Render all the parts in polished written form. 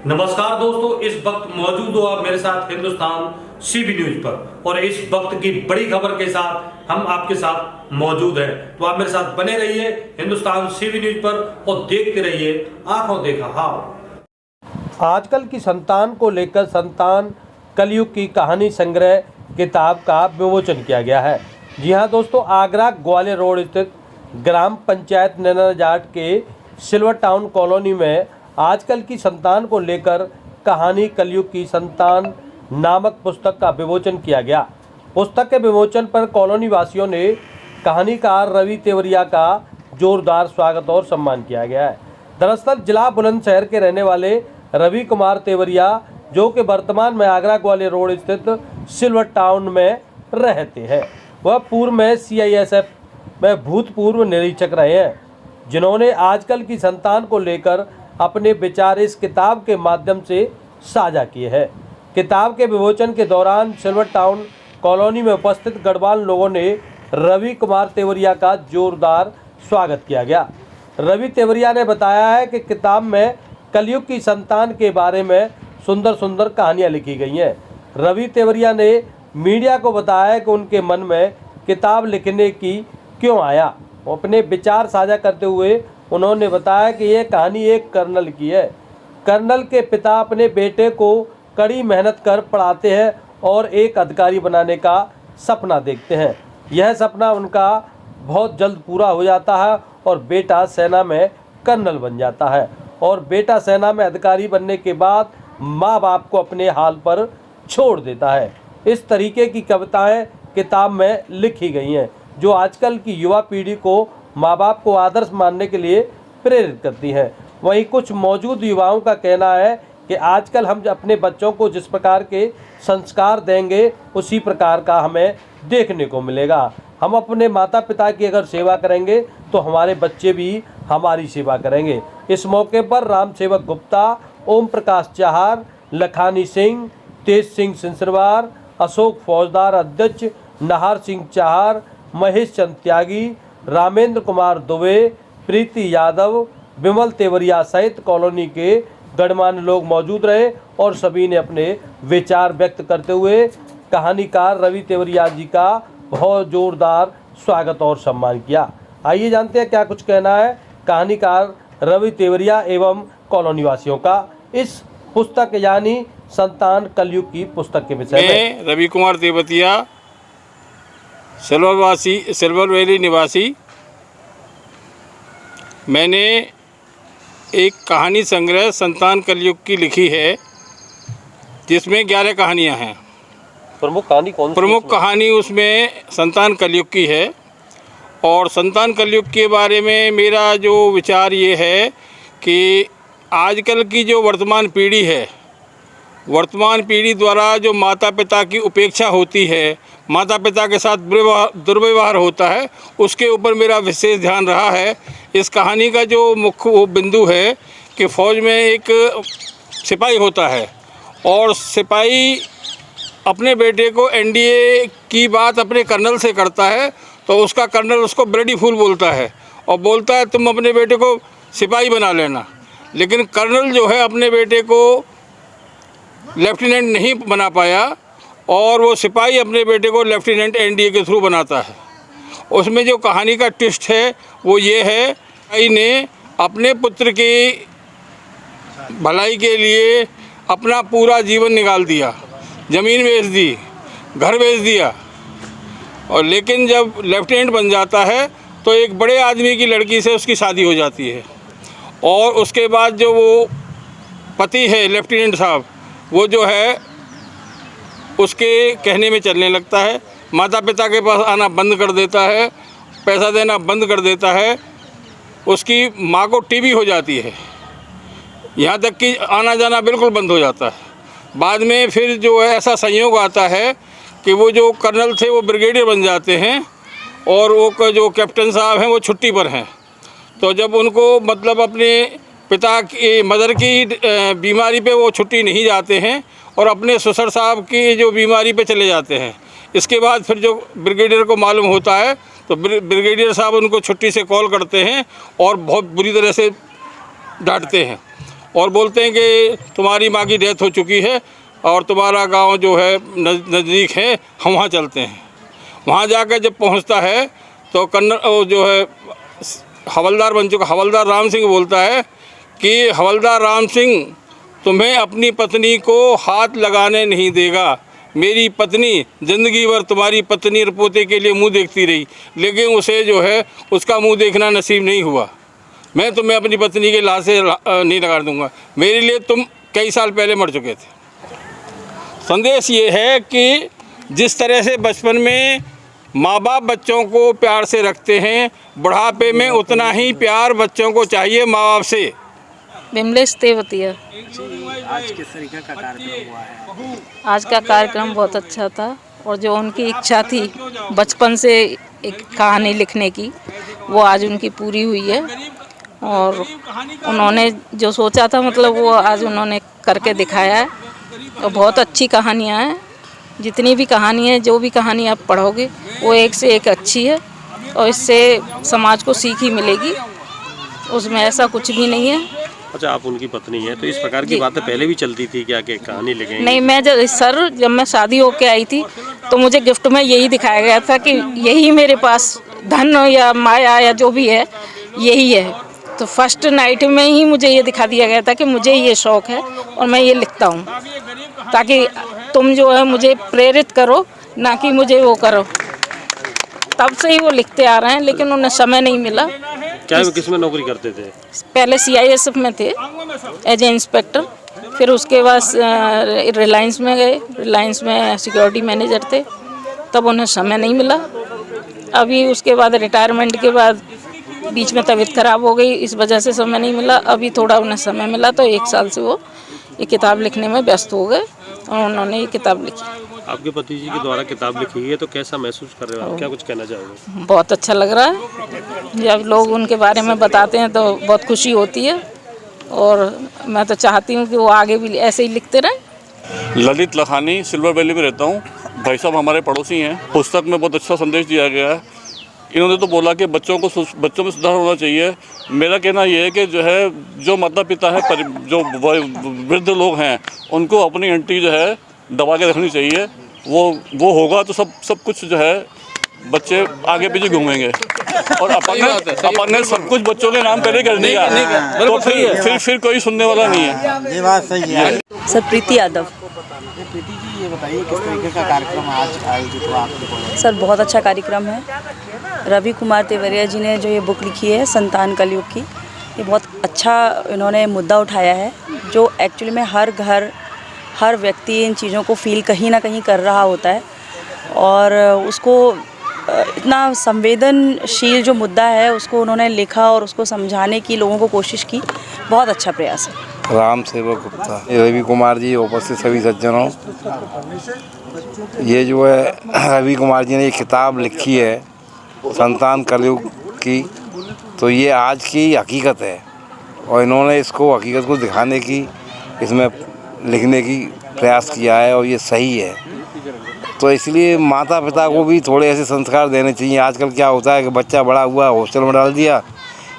नमस्कार दोस्तों, इस वक्त मौजूद हो आप मेरे साथ हिंदुस्तान सीबी न्यूज पर और इस वक्त की बड़ी खबर के साथ हम आपके साथ मौजूद हैं। तो आप मेरे साथ बने रहिए हिंदुस्तान सीबी न्यूज पर और देखते रहिए आंखों देखा हाल। आजकल की संतान को लेकर संतान कलयुग की कहानी संग्रह किताब का विमोचन किया गया है। जी हाँ दोस्तों, आगरा ग्वालियर रोड स्थित ग्राम पंचायत नैना जाट के सिल्वर टाउन कॉलोनी में आजकल की संतान को लेकर कहानी कलयुग की संतान नामक पुस्तक का विमोचन किया गया। पुस्तक के विमोचन पर कॉलोनी वासियों ने कहानीकार रवि तेवरिया का जोरदार स्वागत और सम्मान किया गया है। दरअसल जिला बुलंदशहर के रहने वाले रवि कुमार तेवरिया, जो कि वर्तमान में आगरा ग्वालियर रोड स्थित सिल्वर टाउन में रहते हैं, वह पूर्व में CISF में भूतपूर्व निरीक्षक रहे हैं, जिन्होंने आजकल की संतान को लेकर अपने विचार इस किताब के माध्यम से साझा किए हैं। किताब के विमोचन के दौरान सिल्वर टाउन कॉलोनी में उपस्थित गढ़वाल लोगों ने रवि कुमार तेवरिया का जोरदार स्वागत किया गया। रवि तेवरिया ने बताया है कि किताब में कलयुग की संतान के बारे में सुंदर सुंदर कहानियां लिखी गई हैं। रवि तेवरिया ने मीडिया को बताया कि उनके मन में किताब लिखने की क्यों आया। अपने विचार साझा करते हुए उन्होंने बताया कि यह कहानी एक कर्नल की है। कर्नल के पिता अपने बेटे को कड़ी मेहनत कर पढ़ाते हैं और एक अधिकारी बनाने का सपना देखते हैं। यह सपना उनका बहुत जल्द पूरा हो जाता है और बेटा सेना में कर्नल बन जाता है और बेटा सेना में अधिकारी बनने के बाद माँ बाप को अपने हाल पर छोड़ देता है। इस तरीके की कविताएं किताब में लिखी गई हैं, जो आजकल की युवा पीढ़ी को माँ बाप को आदर्श मानने के लिए प्रेरित करती हैं। वहीं कुछ मौजूद युवाओं का कहना है कि आजकल हम अपने बच्चों को जिस प्रकार के संस्कार देंगे उसी प्रकार का हमें देखने को मिलेगा। हम अपने माता पिता की अगर सेवा करेंगे तो हमारे बच्चे भी हमारी सेवा करेंगे। इस मौके पर राम सेवक गुप्ता, ओम प्रकाश चाहर, लखानी सिंह, तेज सिंह सिंसरवार, अशोक फौजदार अध्यक्ष, नाहर सिंह चाहर, महेश चंद त्यागी, रामेंद्र कुमार दुबे, प्रीति यादव, विमल तेवरिया सहित कॉलोनी के गणमान्य लोग मौजूद रहे और सभी ने अपने विचार व्यक्त करते हुए कहानीकार रवि तेवरिया जी का बहुत जोरदार स्वागत और सम्मान किया। आइए जानते हैं क्या कुछ कहना है कहानीकार रवि तेवरिया एवं कॉलोनी वासियों का इस पुस्तक यानी संतान कलयुग की पुस्तक के विषय में। रवि कुमार तेवरिया, सिल्वर वैली निवासी। मैंने एक कहानी संग्रह संतान कलयुग की लिखी है, जिसमें 11 कहानियां हैं। प्रमुख कहानी कौन सी? प्रमुख कहानी उसमें संतान कलयुग की है। और संतान कलयुग के बारे में मेरा जो विचार ये है कि आजकल की जो वर्तमान पीढ़ी है, वर्तमान पीढ़ी द्वारा जो माता पिता की उपेक्षा होती है, माता पिता के साथ दुर्व्यवहार होता है, उसके ऊपर मेरा विशेष ध्यान रहा है। इस कहानी का जो मुख्य बिंदु है कि फ़ौज में एक सिपाही होता है और सिपाही अपने बेटे को NDA की बात अपने कर्नल से करता है, तो उसका कर्नल उसको ब्लडी फूल बोलता है और बोलता है तुम अपने बेटे को सिपाही बना लेना। लेकिन कर्नल जो है अपने बेटे को लेफ्टिनेंट नहीं बना पाया और वो सिपाही अपने बेटे को लेफ्टिनेंट NDA के थ्रू बनाता है। उसमें जो कहानी का ट्विस्ट है वो ये है, सिपाही ने अपने पुत्र की भलाई के लिए अपना पूरा जीवन निकाल दिया, ज़मीन बेच दी, घर बेच दिया, और लेकिन जब लेफ्टिनेंट बन जाता है तो एक बड़े आदमी की लड़की से उसकी शादी हो जाती है और उसके बाद जो वो पति है लेफ्टिनेंट साहब, वो जो है उसके कहने में चलने लगता है, माता पिता के पास आना बंद कर देता है, पैसा देना बंद कर देता है, उसकी माँ को TB हो जाती है, यहाँ तक कि आना जाना बिल्कुल बंद हो जाता है। बाद में फिर जो है ऐसा संयोग आता है कि वो जो कर्नल थे वो ब्रिगेडियर बन जाते हैं और वो जो कैप्टन साहब हैं वो छुट्टी पर हैं। तो जब उनको मतलब अपने पिता की मदर की बीमारी पे वो छुट्टी नहीं जाते हैं और अपने ससुर साहब की जो बीमारी पे चले जाते हैं। इसके बाद फिर जो ब्रिगेडियर को मालूम होता है तो ब्रिगेडियर साहब उनको छुट्टी से कॉल करते हैं और बहुत बुरी तरह से डांटते हैं। और बोलते हैं कि तुम्हारी माँ की डेथ हो चुकी है और तुम्हारा गांव जो है नज़दीक है, हम वहाँ चलते हैं। वहाँ जाकर जब पहुँचता है तो जो है हवलदार बन चुका हवलदार राम सिंह बोलता है कि हवलदार राम सिंह तुम्हें अपनी पत्नी को हाथ लगाने नहीं देगा। मेरी पत्नी ज़िंदगी भर तुम्हारी पत्नी और पोते के लिए मुंह देखती रही, लेकिन उसे जो है उसका मुंह देखना नसीब नहीं हुआ। मैं तुम्हें अपनी पत्नी के लाश से नहीं लगा दूंगा, मेरे लिए तुम कई साल पहले मर चुके थे। संदेश ये है कि जिस तरह से बचपन में माँ बाप बच्चों को प्यार से रखते हैं, बुढ़ापे में उतना ही प्यार बच्चों को चाहिए माँ बाप से। विमलेश तेवतिया। आज किस तरीके का कार्यक्रम हुआ है? आज का कार्यक्रम बहुत अच्छा था और जो उनकी इच्छा थी बचपन से एक कहानी लिखने की, वो आज उनकी पूरी हुई है। और उन्होंने जो सोचा था मतलब वो आज उन्होंने करके दिखाया है। और बहुत अच्छी कहानियाँ हैं, जितनी भी कहानी है, जो भी कहानी आप पढ़ोगे वो एक से एक अच्छी है और इससे समाज को सीख ही मिलेगी, उसमें ऐसा कुछ भी नहीं है। अच्छा, आप उनकी पत्नी हैं तो इस प्रकार की बातें पहले भी चलती थी क्या कि कहानी लिखेंगे? नहीं, मैं जब मैं शादी होके आई थी तो मुझे गिफ्ट में यही दिखाया गया था कि यही मेरे पास धन या माया या जो भी है यही है। तो फर्स्ट नाइट में ही मुझे ये दिखा दिया गया था कि मुझे ये शौक़ है और मैं ये लिखता हूँ, ताकि तुम जो है मुझे प्रेरित करो, ना कि मुझे वो करो। तब से ही वो लिखते आ रहे हैं, लेकिन उन्हें समय नहीं मिला। क्या वो किस में नौकरी करते थे? पहले CISF में थे एज ए इंस्पेक्टर, फिर उसके बाद रिलायंस में गए, रिलायंस में सिक्योरिटी मैनेजर थे, तब उन्हें समय नहीं मिला। अभी उसके बाद रिटायरमेंट के बाद बीच में तबीयत खराब हो गई, इस वजह से समय नहीं मिला। अभी थोड़ा उन्हें समय मिला तो 1 साल से वो ये किताब लिखने में व्यस्त हो गए और उन्होंने ये किताब लिखी। आपके पति जी के द्वारा किताब लिखी है तो कैसा महसूस कर रहे हो आप? क्या कुछ कहना चाहोगे? बहुत अच्छा लग रहा है, जब लोग उनके बारे में बताते हैं तो बहुत खुशी होती है और मैं तो चाहती हूँ कि वो आगे भी ऐसे ही लिखते रहें। ललित लखानी, सिल्वर वैली में रहता हूँ। भाई साहब हमारे पड़ोसी हैं। पुस्तक में बहुत अच्छा संदेश दिया गया है। इन्होंने तो बोला कि बच्चों में सुधार होना चाहिए। मेरा कहना ये है कि जो है, जो माता पिता है, जो वृद्ध लोग हैं, उनको अपनी आंटी जो है दबा के रखनी चाहिए। वो होगा तो सब कुछ जो है बच्चे आगे पीछे घूमेंगे। और अपन ने सब कुछ बच्चों के नाम पहले कर दिया तो फिर कोई सुनने वाला नहीं है। ये बात सही है। सर प्रीति यादव। प्रीति जी, ये बताइए किस तरीके का कार्यक्रम आज आयोजित हुआ आपके कॉलेज? सर बहुत अच्छा कार्यक्रम है। रवि कुमार तेवरिया जी ने जो ये बुक लिखी है संतान कलयुग की, ये बहुत अच्छा इन्होंने मुद्दा उठाया है, जो एक्चुअली में हर घर, हर व्यक्ति इन चीज़ों को फील कहीं ना कहीं कर रहा होता है और उसको इतना संवेदनशील जो मुद्दा है उसको उन्होंने लिखा और उसको समझाने की लोगों को कोशिश की। बहुत अच्छा प्रयास है। राम सेवक गुप्ता, रवि कुमार जी, उपस्थित सभी सज्जनों, ये जो है रवि कुमार जी ने ये किताब लिखी है संतान कलयुग की, तो ये आज की हकीकत है और इन्होंने इसको हकीकत को दिखाने की, इसमें लिखने की प्रयास किया है और ये सही है। तो इसलिए माता पिता को भी थोड़े ऐसे संस्कार देने चाहिए। आजकल क्या होता है कि बच्चा बड़ा हुआ, हॉस्टल में डाल दिया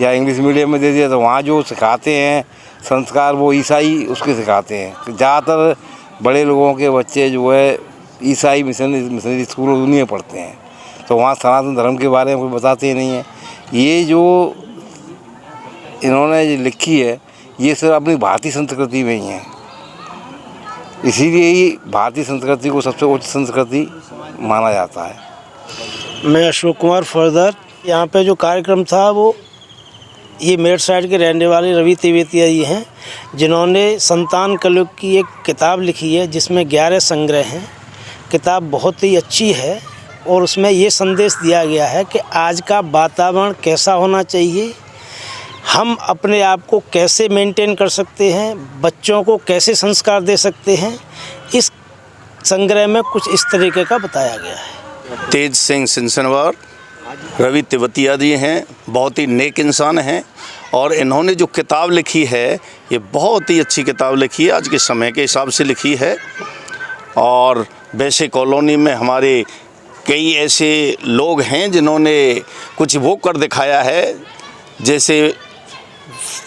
या इंग्लिश मीडियम में दे दिया, तो वहाँ जो सिखाते हैं संस्कार वो ईसाई उसके सिखाते हैं। ज़्यादातर बड़े लोगों के बच्चे जो है ईसाई मिशनरी स्कूल में पढ़ते हैं, तो वहाँ सनातन धर्म के बारे में कोई बताते ही नहीं है। ये जो इन्होंने लिखी है ये सिर्फ अपनी भारतीय संस्कृति में ही है, इसीलिए ही भारतीय संस्कृति को सबसे उच्च संस्कृति माना जाता है। मैं अशोक कुमार फरदर। यहाँ पे जो कार्यक्रम था वो ये मेरठ साइड के रहने वाले रवि तेवतिया जी हैं, जिन्होंने संतान कलयुग की एक किताब लिखी है जिसमें 11 संग्रह हैं। किताब बहुत ही अच्छी है और उसमें ये संदेश दिया गया है कि आज का वातावरण कैसा होना चाहिए, हम अपने आप को कैसे मेंटेन कर सकते हैं, बच्चों को कैसे संस्कार दे सकते हैं। इस संग्रह में कुछ इस तरीके का बताया गया है। तेज सिंह सिंसनवार, रवि तेवतिया जी हैं, बहुत ही नेक इंसान हैं और इन्होंने जो किताब लिखी है ये बहुत ही अच्छी किताब लिखी है, आज के समय के हिसाब से लिखी है। और वैसे कॉलोनी में हमारे कई ऐसे लोग हैं जिन्होंने कुछ वो कर दिखाया है, जैसे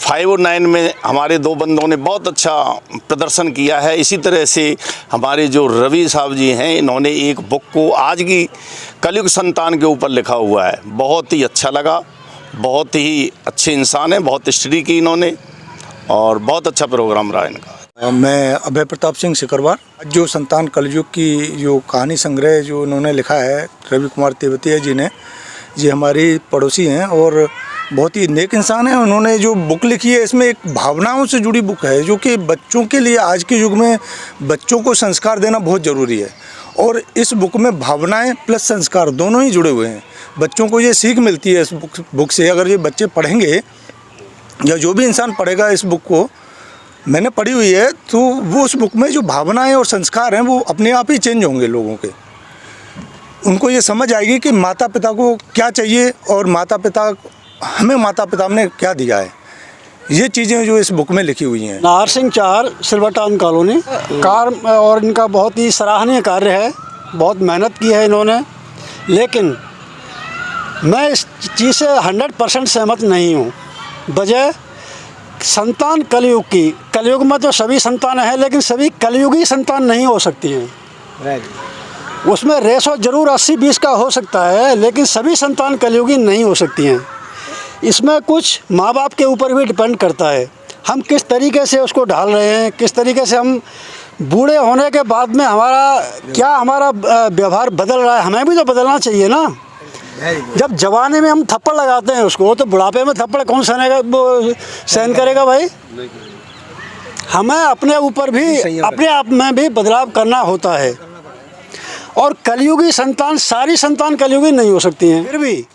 5 और 9 में हमारे 2 बंदों ने बहुत अच्छा प्रदर्शन किया है। इसी तरह से हमारे जो रवि साहब जी हैं, इन्होंने एक बुक को आज की कलयुग संतान के ऊपर लिखा हुआ है। बहुत ही अच्छा लगा, बहुत ही अच्छे इंसान हैं, बहुत स्टडी की इन्होंने और बहुत अच्छा प्रोग्राम रहा इनका। मैं अभय प्रताप सिंह सिकरवार। जो संतान कलयुग की जो कहानी संग्रह जो इन्होंने लिखा है रवि कुमार तेवतिया जी ने, ये हमारी पड़ोसी हैं और बहुत ही नेक इंसान है। उन्होंने जो बुक लिखी है इसमें एक भावनाओं से जुड़ी बुक है, जो कि बच्चों के लिए आज के युग में बच्चों को संस्कार देना बहुत ज़रूरी है। और इस बुक में भावनाएं प्लस संस्कार दोनों ही जुड़े हुए हैं। बच्चों को ये सीख मिलती है इस बुक से। अगर ये बच्चे पढ़ेंगे या जो भी इंसान पढ़ेगा इस बुक को, मैंने पढ़ी हुई है, तो वो उस बुक में जो भावनाएं और संस्कार हैं वो अपने आप ही चेंज होंगे लोगों के। उनको ये समझ आएगी कि माता पिता को क्या चाहिए और हमें माता पिता ने क्या दिया है। ये चीज़ें जो इस बुक में लिखी हुई हैं। नाहर सिंह चार, सिल्वर टाउन कॉलोनी। कार्य और इनका बहुत ही सराहनीय कार्य है, बहुत मेहनत की है इन्होंने। लेकिन मैं इस चीज़ से 100% सहमत नहीं हूँ। वजह संतान कलयुग की, कलयुग में तो सभी संतान हैं, लेकिन सभी कलयुगी संतान नहीं हो सकती हैं। उसमें रेशो जरूर 80-20 का हो सकता है, लेकिन सभी संतान कलयुगी नहीं हो सकती हैं। इसमें कुछ माँ बाप के ऊपर भी डिपेंड करता है, हम किस तरीके से उसको ढाल रहे हैं, किस तरीके से हम बूढ़े होने के बाद में हमारा व्यवहार बदल रहा है। हमें भी तो बदलना चाहिए ना। जब जवानी में हम थप्पड़ लगाते हैं उसको, तो बुढ़ापे में थप्पड़ कौन सहन करेगा भाई। हमें अपने ऊपर भी, अपने आप में भी बदलाव करना होता है। और कलयुगी संतान, सारी संतान कलयुगी नहीं हो सकती हैं, फिर भी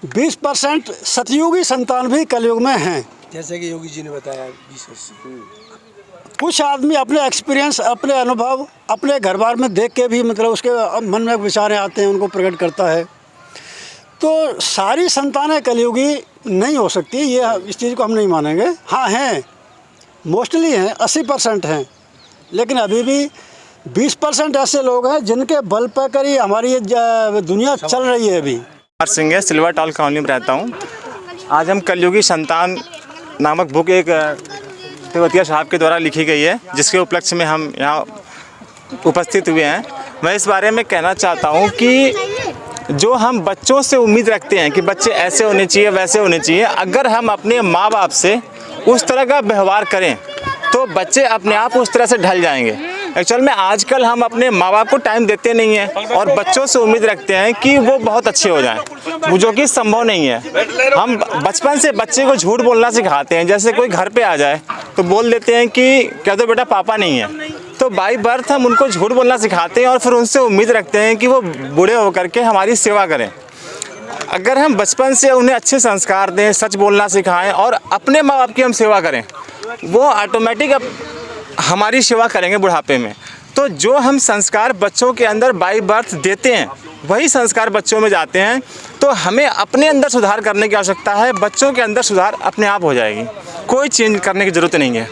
20% सतयुगी संतान भी कलयुग में हैं। जैसे कि योगी जी ने बताया 20। कुछ आदमी अपने एक्सपीरियंस, अपने अनुभव, अपने घर बार में देख के भी मतलब उसके मन में विचार आते हैं, उनको प्रकट करता है। तो सारी संतानें कलयुगी नहीं हो सकती, ये इस चीज़ को हम नहीं मानेंगे। हाँ हैं, मोस्टली हैं, 80% हैं, लेकिन अभी भी 20% ऐसे लोग हैं जिनके बल पर कर ही हमारी ये दुनिया चल रही है। अभी सिंह है, सिल्वर टाउन कॉलोनी में रहता हूँ। आज हम कलयुगी संतान नामक बुक एक तेवतिया साहब के द्वारा लिखी गई है, जिसके उपलक्ष्य में हम यहाँ उपस्थित हुए हैं। मैं इस बारे में कहना चाहता हूँ कि जो हम बच्चों से उम्मीद रखते हैं कि बच्चे ऐसे होने चाहिए, वैसे होने चाहिए, अगर हम अपने माँ बाप से उस तरह का व्यवहार करें तो बच्चे अपने आप उस तरह से ढल जाएंगे। एक्चुअल में आजकल हम अपने माँ बाप को टाइम देते नहीं हैं और बच्चों से उम्मीद रखते हैं कि वो बहुत अच्छे हो जाएं, जो कि संभव नहीं है। हम बचपन से बच्चे को झूठ बोलना सिखाते हैं। जैसे कोई घर पे आ जाए तो बोल देते हैं कि कह दो बेटा पापा नहीं है, तो बाई बर्थ हम उनको झूठ बोलना सिखाते हैं और फिर उनसे उम्मीद रखते हैं कि वो बूढ़े होकर के हमारी सेवा करें। अगर हम बचपन से उन्हें अच्छे संस्कार दें, सच बोलना सिखाएं और अपने माँ बाप की हम सेवा करें, वो ऑटोमेटिक हमारी सेवा करेंगे बुढ़ापे में। तो जो हम संस्कार बच्चों के अंदर बाई बर्थ देते हैं, वही संस्कार बच्चों में जाते हैं। तो हमें अपने अंदर सुधार करने की आवश्यकता है, बच्चों के अंदर सुधार अपने आप हो जाएगी, कोई चेंज करने की ज़रूरत नहीं है।